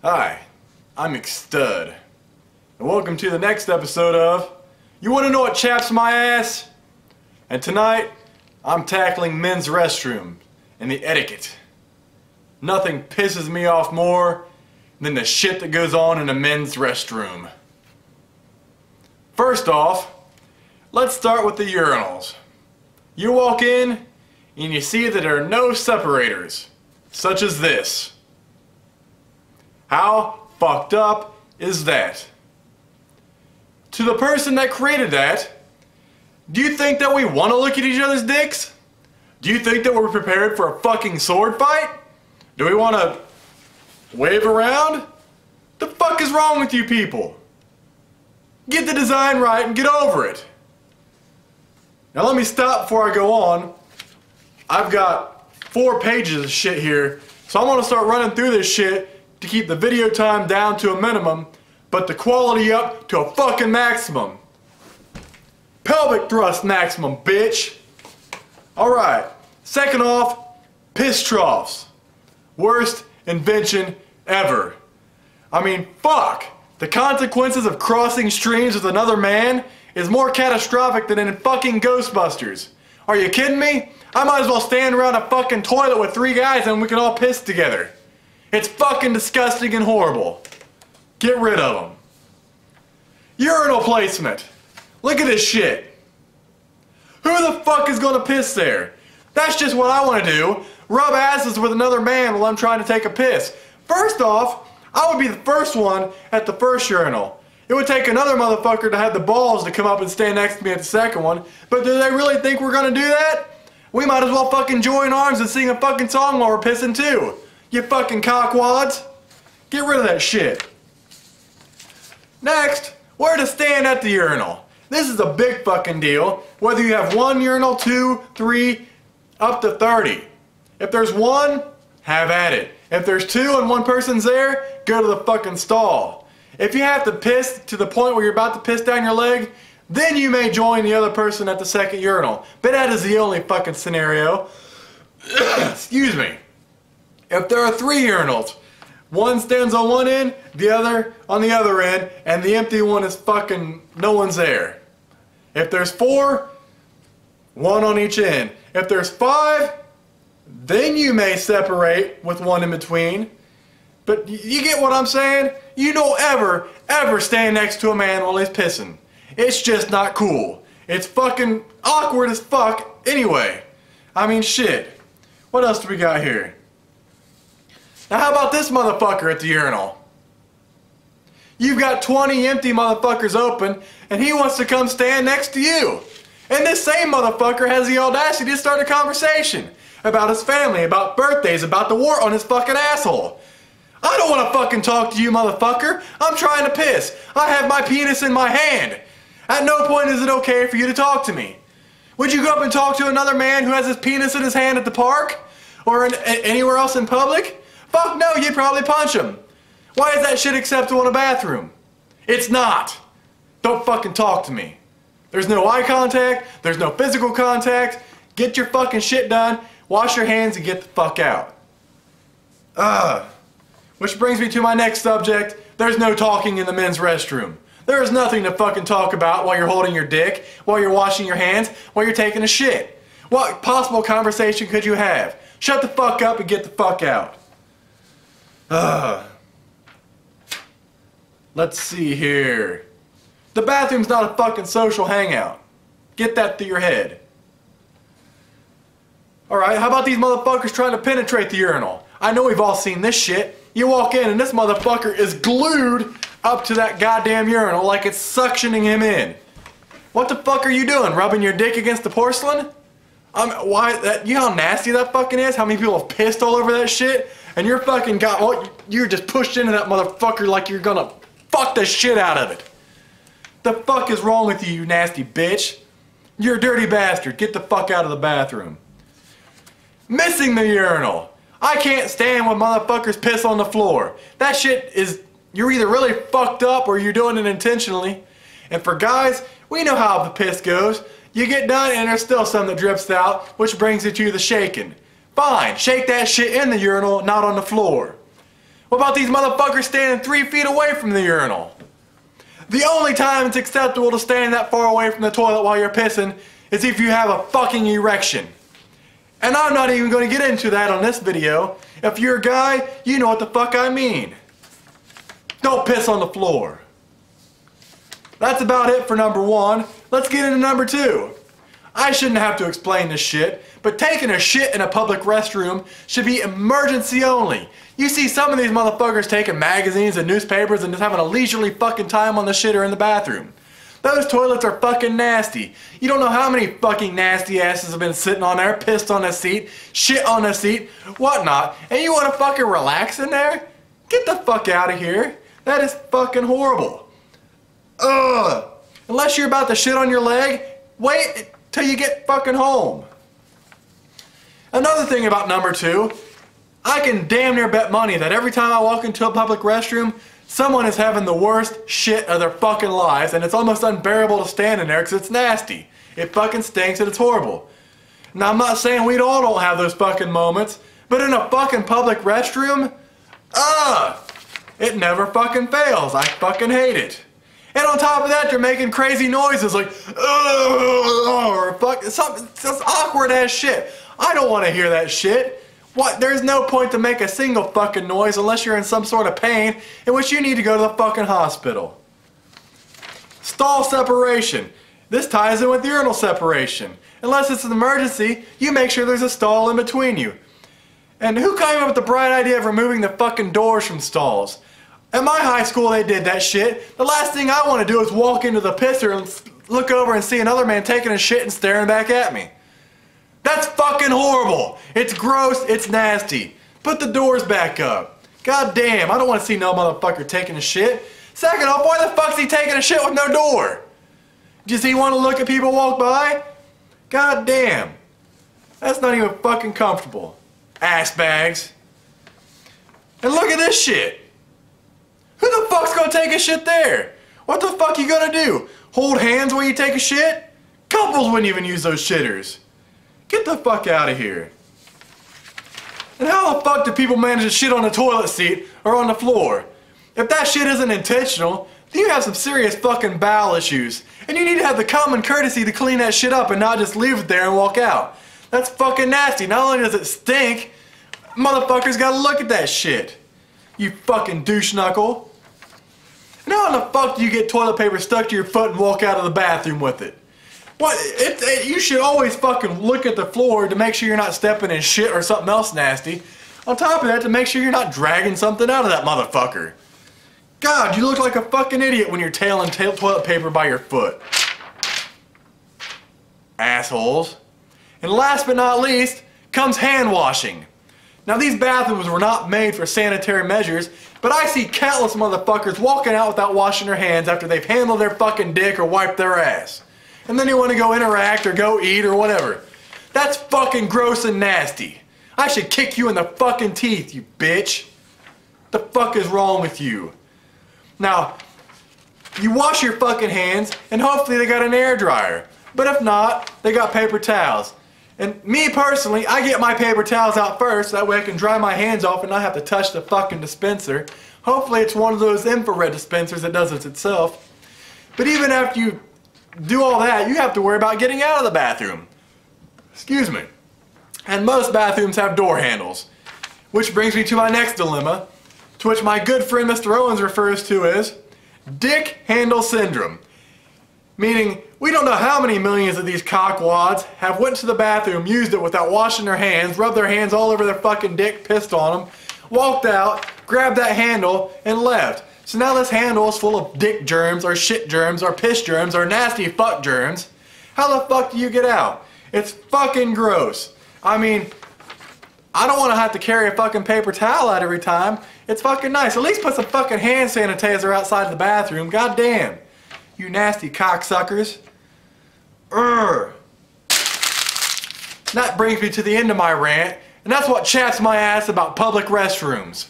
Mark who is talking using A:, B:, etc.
A: Hi, I'm McStud, and welcome to the next episode of You Wanna Know What Chaps My Ass? And tonight, I'm tackling men's restrooms and the etiquette. Nothing pisses me off more than the shit that goes on in a men's restroom. First off, let's start with the urinals. You walk in and you see that there are no separators, such as this. How fucked up is that? To the person that created that, do you think that we want to look at each other's dicks? Do you think that we're prepared for a fucking sword fight? Do we want to wave around? The fuck is wrong with you people? Get the design right and get over it. Now let me stop before I go on. I've got 4 pages of shit here, so I'm gonna start running through this shit to keep the video time down to a minimum, but the quality up to a fucking maximum. Pelvic thrust maximum, bitch. Alright, second off, piss troughs. Worst invention ever. I mean, fuck. The consequences of crossing streams with another man is more catastrophic than in fucking Ghostbusters. Are you kidding me? I might as well stand around a fucking toilet with 3 guys and we can all piss together. It's fucking disgusting and horrible. Get rid of them. Urinal placement. Look at this shit. Who the fuck is gonna piss there? That's just what I want to do. Rub asses with another man while I'm trying to take a piss. First off, I would be the first one at the first urinal. It would take another motherfucker to have the balls to come up and stand next to me at the second one. But do they really think we're gonna do that? We might as well fucking join arms and sing a fucking song while we're pissing too. You fucking cockwads. Get rid of that shit. Next, where to stand at the urinal. This is a big fucking deal. Whether you have 1 urinal, 2, 3, up to 30. If there's 1, have at it. If there's 2 and 1 person's there, go to the fucking stall. If you have to piss to the point where you're about to piss down your leg, then you may join the other person at the second urinal. But that is the only fucking scenario. Excuse me. If there are 3 urinals, 1 stands on one end, the other on the other end, and the empty one is fucking no one's there. If there's 4, 1 on each end. If there's 5, then you may separate with 1 in between. But you get what I'm saying? You don't ever stand next to a man while he's pissing. It's just not cool. It's fucking awkward as fuck anyway. I mean, shit. What else do we got here? Now how about this motherfucker at the urinal? You've got 20 empty motherfuckers open and he wants to come stand next to you. And this same motherfucker has the audacity to start a conversation about his family, about birthdays, about the wart on his fucking asshole. I don't want to fucking talk to you, motherfucker. I'm trying to piss. I have my penis in my hand. At no point is it okay for you to talk to me. Would you go up and talk to another man who has his penis in his hand at the park? Or anywhere else in public? Fuck no, you'd probably punch him. Why is that shit acceptable in a bathroom? It's not. Don't fucking talk to me. There's no eye contact. There's no physical contact. Get your fucking shit done. Wash your hands and get the fuck out. Which brings me to my next subject. There's no talking in the men's restroom. There is nothing to fucking talk about while you're holding your dick, while you're washing your hands, while you're taking a shit. What possible conversation could you have? Shut the fuck up and get the fuck out. Let's see here. The bathroom's not a fucking social hangout. Get that through your head. Alright, how about these motherfuckers trying to penetrate the urinal? I know we've all seen this shit. You walk in and this motherfucker is glued up to that goddamn urinal like it's suctioning him in. What the fuck are you doing? Rubbing your dick against the porcelain? You know how nasty that fucking is? How many people have pissed all over that shit? And you're fucking you're just pushed into that motherfucker like you're gonna fuck the shit out of it. The fuck is wrong with you, you nasty bitch? You're a dirty bastard. Get the fuck out of the bathroom. Missing the urinal. I can't stand when motherfuckers piss on the floor. That shit is, you're either really fucked up or you're doing it intentionally. And for guys, we know how the piss goes. You get done and there's still some that drips out, which brings it to the shaking. Fine, shake that shit in the urinal, not on the floor. What about these motherfuckers standing 3 feet away from the urinal? The only time it's acceptable to stand that far away from the toilet while you're pissing is if you have a fucking erection. And I'm not even going to get into that on this video. If you're a guy, you know what the fuck I mean. Don't piss on the floor. That's about it for number 1. Let's get into number 2. I shouldn't have to explain this shit, but taking a shit in a public restroom should be emergency only. You see some of these motherfuckers taking magazines and newspapers and just having a leisurely fucking time on the shitter in the bathroom. Those toilets are fucking nasty. You don't know how many fucking nasty asses have been sitting on there, pissed on a seat, shit on a seat, whatnot, and you want to fucking relax in there? Get the fuck out of here. That is fucking horrible. Ugh. Unless you're about to shit on your leg, wait till you get fucking home. Another thing about number 2, I can damn near bet money that every time I walk into a public restroom, someone is having the worst shit of their fucking lives, and it's almost unbearable to stand in there because it's nasty. It fucking stinks and it's horrible. Now I'm not saying we all don't have those fucking moments, but in a fucking public restroom, it never fucking fails. I fucking hate it. And on top of that, they're making crazy noises like, or fuck, something, just awkward ass shit. I don't want to hear that shit. What? There's no point to make a single fucking noise unless you're in some sort of pain in which you need to go to the fucking hospital. Stall separation. This ties in with urinal separation. Unless it's an emergency, you make sure there's a stall in between you. And who came up with the bright idea of removing the fucking doors from stalls? At my high school they did that shit. The last thing I want to do is walk into the pisser and look over and see another man taking a shit and staring back at me. That's fucking horrible. It's gross, it's nasty. Put the doors back up. God damn, I don't want to see no motherfucker taking a shit. Second off, why the fuck's he taking a shit with no door? Does he want to look at people walk by? God damn. That's not even fucking comfortable. Ass bags. And look at this shit. Who the fuck's gonna take a shit there? What the fuck you gonna do? Hold hands while you take a shit? Couples wouldn't even use those shitters. Get the fuck out of here. And how the fuck do people manage to shit on the toilet seat or on the floor? If that shit isn't intentional, then you have some serious fucking bowel issues. And you need to have the common courtesy to clean that shit up and not just leave it there and walk out. That's fucking nasty. Not only does it stink, motherfuckers gotta look at that shit. You fucking douche knuckle. And how in the fuck do you get toilet paper stuck to your foot and walk out of the bathroom with it? What? You should always fucking look at the floor to make sure you're not stepping in shit or something else nasty. On top of that, to make sure you're not dragging something out of that motherfucker. God, you look like a fucking idiot when you're tailing toilet paper by your foot. Assholes. And last but not least comes hand washing. Now these bathrooms were not made for sanitary measures, but I see countless motherfuckers walking out without washing their hands after they've handled their fucking dick or wiped their ass. And then they want to go interact or go eat or whatever. That's fucking gross and nasty. I should kick you in the fucking teeth, you bitch. The fuck is wrong with you? Now, you wash your fucking hands and hopefully they got an air dryer. But if not, they got paper towels. And me personally, I get my paper towels out first, that way I can dry my hands off and not have to touch the fucking dispenser. Hopefully it's one of those infrared dispensers that does it itself. But even after you do all that, you have to worry about getting out of the bathroom. Excuse me. And most bathrooms have door handles. Which brings me to my next dilemma, to which my good friend Mr. Owens refers to as dick handle syndrome. Meaning, we don't know how many millions of these cockwads have went to the bathroom, used it without washing their hands, rubbed their hands all over their fucking dick, pissed on them, walked out, grabbed that handle, and left. So now this handle is full of dick germs, or shit germs, or piss germs, or nasty fuck germs. How the fuck do you get out? It's fucking gross. I mean, I don't want to have to carry a fucking paper towel out every time. It's fucking nice. At least put some fucking hand sanitizer outside the bathroom. God damn. You nasty cocksuckers. That brings me to the end of my rant, and that's what chaps my ass about public restrooms.